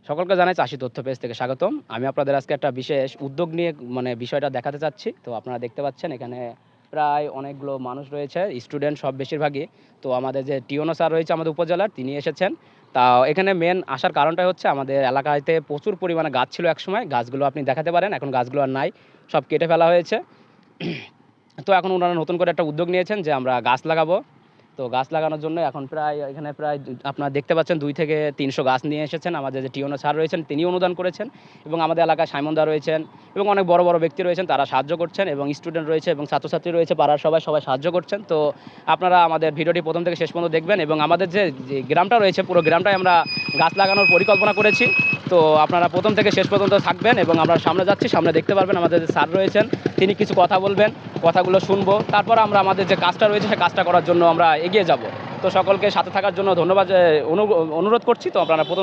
সকলকে জানাই চাষি তথ্য পেজ থেকে স্বাগতম। আমি আপনাদের আজকে একটা বিশেষ উদ্যোগ নিয়ে বিষয়টা দেখাতে চাচ্ছি। তো আপনারা দেখতে পাচ্ছেন এখানে প্রায় অনেকগুলো মানুষ রয়েছে, স্টুডেন্ট সব বেশিরভাগই। তো আমাদের যে টিওনো স্যার রয়েছে আমাদের উপজেলার, তিনি এসেছেন। তা এখানে মেন আসার কারণটাই হচ্ছে আমাদের এলাকাতে প্রচুর পরিমাণে গাছ ছিল একসময়। গাছগুলো আপনি দেখাতে পারেন, এখন গাছগুলো আর নাই, সব কেটে ফেলা হয়েছে। তো এখন ওনারা নতুন করে একটা উদ্যোগ নিয়েছেন যে আমরা গাছ লাগাবো। তো গাছ লাগানোর জন্য এখন এখানে প্রায় আপনারা দেখতে পাচ্ছেন 2 থেকে 300 গাছ নিয়ে এসেছেন। আমাদের যে টিওনো স্যার রয়েছেন তিনি অনুদান করেছেন, এবং আমাদের এলাকায় সাইমন দা রয়েছেন এবং অনেক বড় বড় ব্যক্তি রয়েছেন, তারা সাহায্য করছেন, এবং স্টুডেন্ট রয়েছে এবং ছাত্রছাত্রী রয়েছে, পাড়ার সবাই সাহায্য করছেন। তো আপনারা আমাদের ভিডিওটি প্রথম থেকে শেষ পর্যন্ত দেখবেন, এবং আমাদের যে গ্রামটা রয়েছে পুরো গ্রামটাই আমরা গাছ লাগানোর পরিকল্পনা করেছি। তো আপনারা প্রথম থেকে শেষ পর্যন্ত থাকবেন, এবং আমরা সামনে যাচ্ছি, সামনে দেখতে পারবেন আমাদের যে স্যার রয়েছেন তিনি কিছু কথা বলবেন, কথাগুলো শুনবো, তারপর আমরা আমাদের যে কাজটা রয়েছে সেই কাজটা করার জন্য আমরা এগিয়ে যাব। তো সকলকে সাথে থাকার জন্য ধন্যবাদ, অনুরোধ করছি। তো আপনারা প্রথম